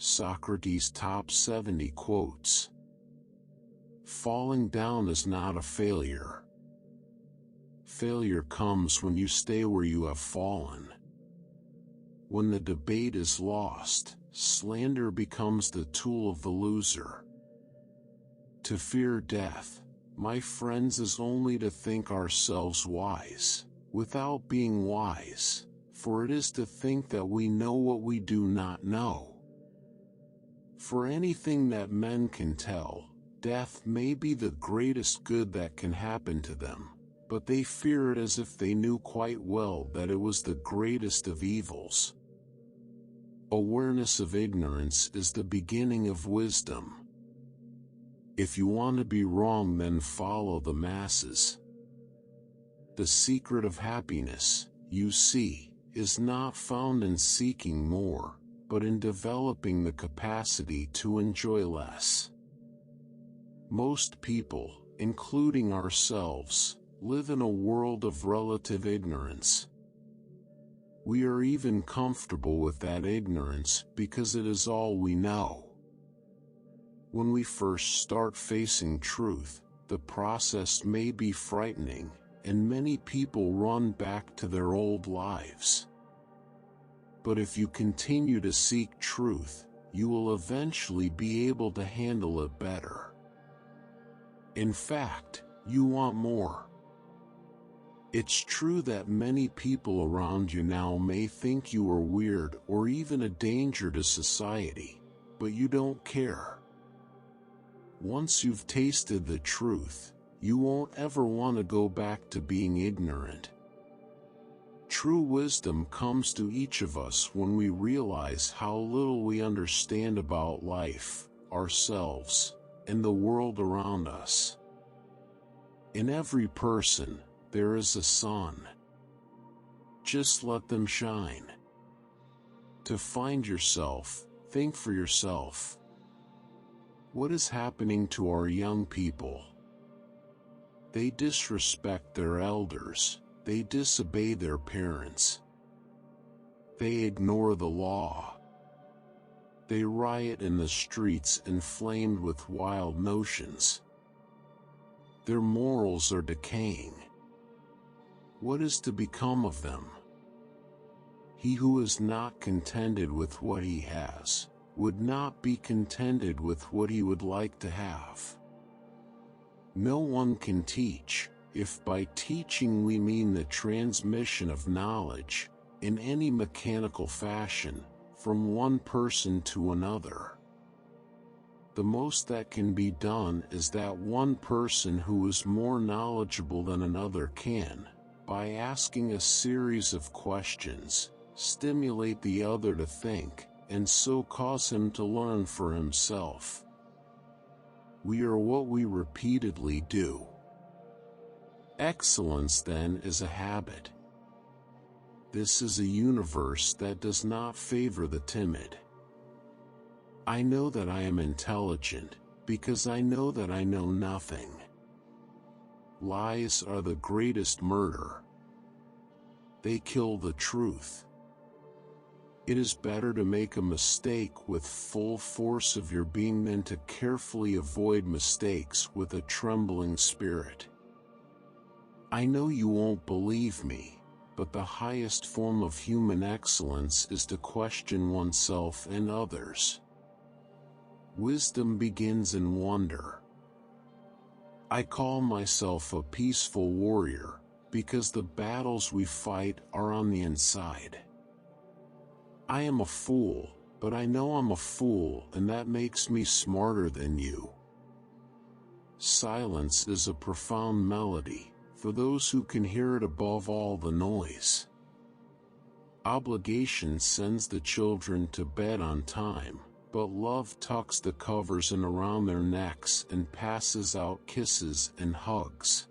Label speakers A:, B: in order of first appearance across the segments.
A: Socrates Top 70 quotes. Falling down is not a failure. Failure comes when you stay where you have fallen. When the debate is lost, slander becomes the tool of the loser. To fear death, my friends, is only to think ourselves wise, without being wise, for it is to think that we know what we do not know. For anything that men can tell, death may be the greatest good that can happen to them, but they fear it as if they knew quite well that it was the greatest of evils. Awareness of ignorance is the beginning of wisdom. If you want to be wrong, then follow the masses. The secret of happiness, you see, is not found in seeking more, but in developing the capacity to enjoy less. Most people, including ourselves, live in a world of relative ignorance. We are even comfortable with that ignorance because it is all we know. When we first start facing truth, the process may be frightening, and many people run back to their old lives. But if you continue to seek truth, you will eventually be able to handle it better. In fact, you want more. It's true that many people around you now may think you are weird or even a danger to society, but you don't care. Once you've tasted the truth, you won't ever want to go back to being ignorant. True wisdom comes to each of us when we realize how little we understand about life, ourselves, and the world around us. In every person, there is a sun. Just let them shine. To find yourself, think for yourself. What is happening to our young people? They disrespect their elders, they disobey their parents. They ignore the law. They riot in the streets inflamed with wild notions. Their morals are decaying. What is to become of them? He who is not contented with what he has, would not be contented with what he would like to have. No one can teach, if by teaching we mean the transmission of knowledge, in any mechanical fashion, from one person to another. The most that can be done is that one person who is more knowledgeable than another can, by asking a series of questions, stimulate the other to think, and so cause him to learn for himself. We are what we repeatedly do. Excellence, then, is a habit. This is a universe that does not favor the timid. I know that I am intelligent, because I know that I know nothing. Lies are the greatest murder. They kill the truth. It is better to make a mistake with full force of your being than to carefully avoid mistakes with a trembling spirit. I know you won't believe me, but the highest form of human excellence is to question oneself and others. Wisdom begins in wonder. I call myself a peaceful warrior, because the battles we fight are on the inside. I am a fool, but I know I'm a fool, and that makes me smarter than you. Silence is a profound melody, for those who can hear it above all the noise. Obligation sends the children to bed on time, but love tucks the covers in around their necks and passes out kisses and hugs.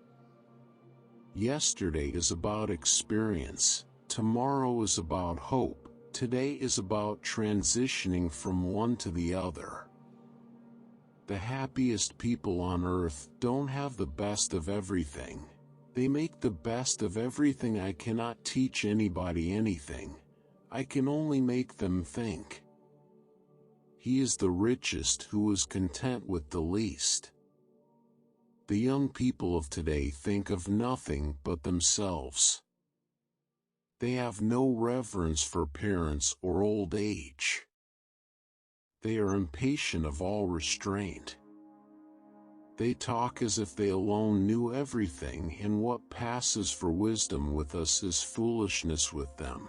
A: Yesterday is about experience, tomorrow is about hope, today is about transitioning from one to the other. The happiest people on earth don't have the best of everything. They make the best of everything. I cannot teach anybody anything. I can only make them think. He is the richest who is content with the least. The young people of today think of nothing but themselves. They have no reverence for parents or old age. They are impatient of all restraint. They talk as if they alone knew everything, and what passes for wisdom with us is foolishness with them.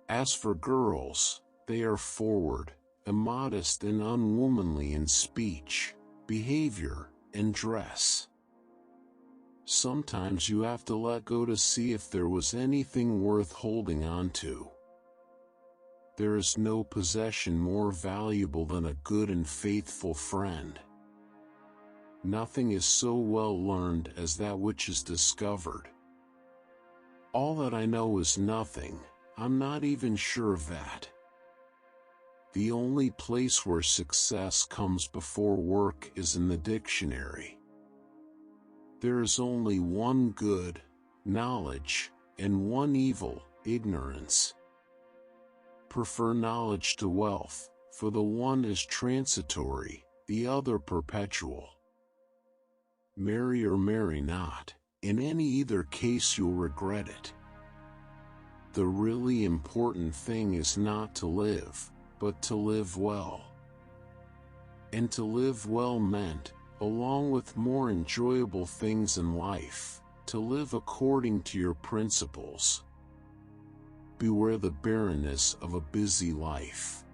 A: As for girls, they are forward, immodest and unwomanly in speech, behavior, and dress. Sometimes you have to let go to see if there was anything worth holding on to. There is no possession more valuable than a good and faithful friend. Nothing is so well learned as that which is discovered. All that I know is nothing. I'm not even sure of that. The only place where success comes before work is in the dictionary. There is only one good, knowledge, and one evil, ignorance. Prefer knowledge to wealth, for the one is transitory, the other perpetual. Marry or marry not, in any either case you'll regret it. The really important thing is not to live, but to live well. And to live well meant, along with more enjoyable things in life, to live according to your principles. Beware the barrenness of a busy life.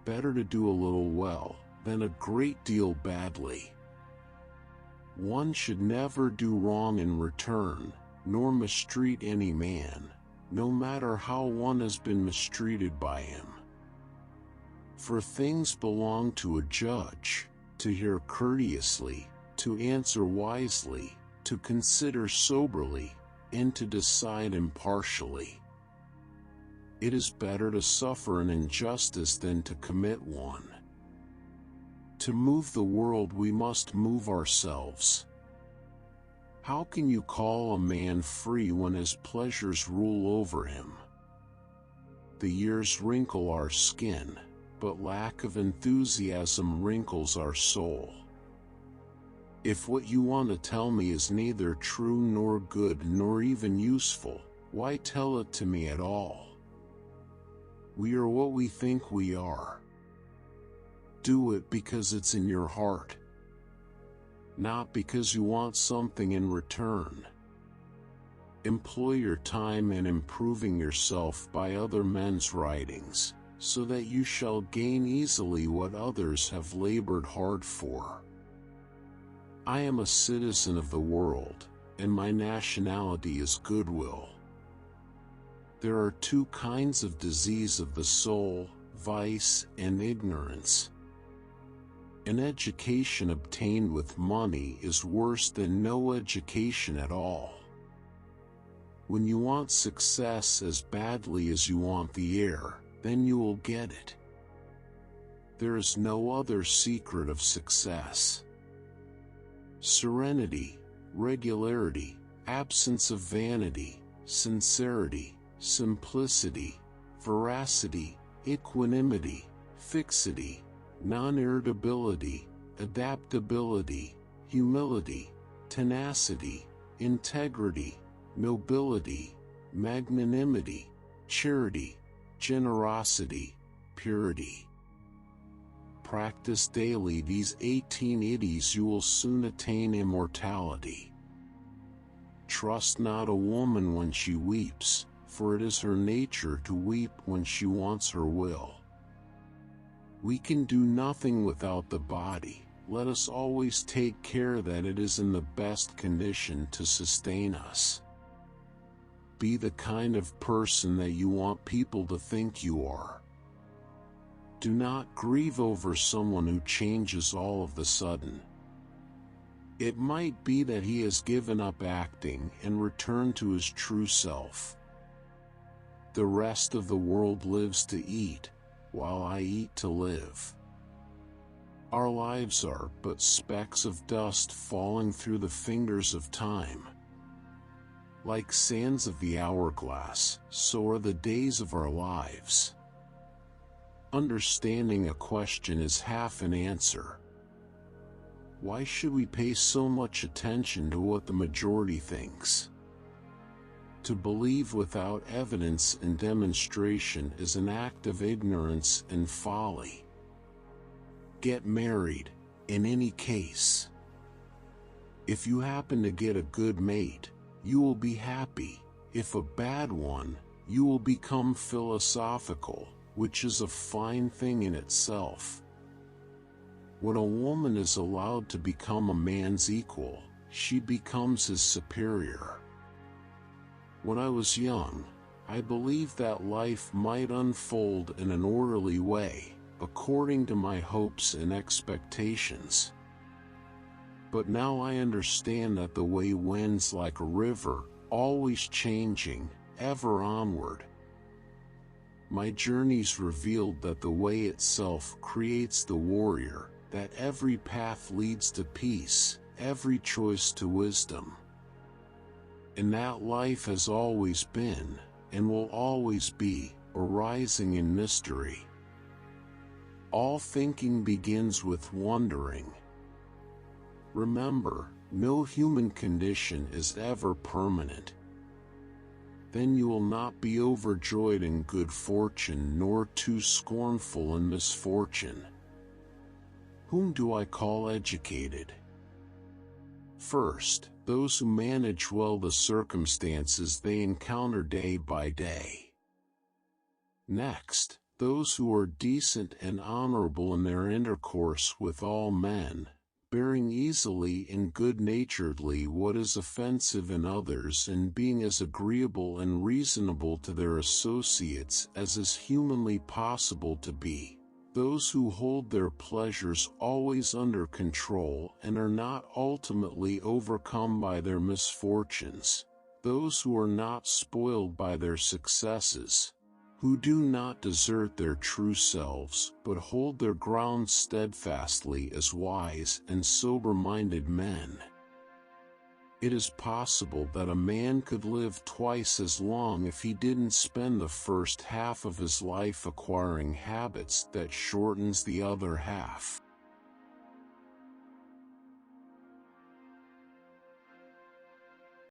A: Better to do a little well, than a great deal badly. One should never do wrong in return, nor mistreat any man, no matter how one has been mistreated by him. For things belong to a judge, to hear courteously, to answer wisely, to consider soberly, and to decide impartially. It is better to suffer an injustice than to commit one. To move the world we must move ourselves. How can you call a man free when his pleasures rule over him? The years wrinkle our skin, but lack of enthusiasm wrinkles our soul. If what you want to tell me is neither true nor good nor even useful, why tell it to me at all? We are what we think we are. Do it because it's in your heart, not because you want something in return. Employ your time in improving yourself by other men's writings, so that you shall gain easily what others have labored hard for. I am a citizen of the world, and my nationality is goodwill. There are two kinds of disease of the soul, vice and ignorance. An education obtained with money is worse than no education at all. When you want success as badly as you want the air, then you will get it. There is no other secret of success. Serenity, regularity, absence of vanity, sincerity, simplicity, veracity, equanimity, fixity, non-irritability, adaptability, humility, tenacity, integrity, nobility, magnanimity, charity, generosity, purity. Practice daily these 18 ities, you will soon attain immortality. Trust not a woman when she weeps, for it is her nature to weep when she wants her will. We can do nothing without the body. Let us always take care that it is in the best condition to sustain us. Be the kind of person that you want people to think you are. Do not grieve over someone who changes all of the sudden. It might be that he has given up acting and returned to his true self. The rest of the world lives to eat, while I eat to live. Our lives are but specks of dust falling through the fingers of time. Like sands of the hourglass, so are the days of our lives. Understanding a question is half an answer. Why should we pay so much attention to what the majority thinks? To believe without evidence and demonstration is an act of ignorance and folly. Get married, in any case. If you happen to get a good mate, you will be happy. If a bad one, you will become philosophical, which is a fine thing in itself. When a woman is allowed to become a man's equal, she becomes his superior. When I was young, I believed that life might unfold in an orderly way, according to my hopes and expectations. But now I understand that the way wends like a river, always changing, ever onward. My journeys revealed that the way itself creates the warrior, that every path leads to peace, every choice to wisdom. And that life has always been, and will always be, arising in mystery. All thinking begins with wondering. Remember, no human condition is ever permanent. Then you will not be overjoyed in good fortune nor too scornful in misfortune. Whom do I call educated? First, those who manage well the circumstances they encounter day by day. Next, those who are decent and honorable in their intercourse with all men, bearing easily and good-naturedly what is offensive in others and being as agreeable and reasonable to their associates as is humanly possible to be. Those who hold their pleasures always under control and are not ultimately overcome by their misfortunes. Those who are not spoiled by their successes, who do not desert their true selves but hold their ground steadfastly as wise and sober-minded men. It is possible that a man could live twice as long if he didn't spend the first half of his life acquiring habits that shortens the other half.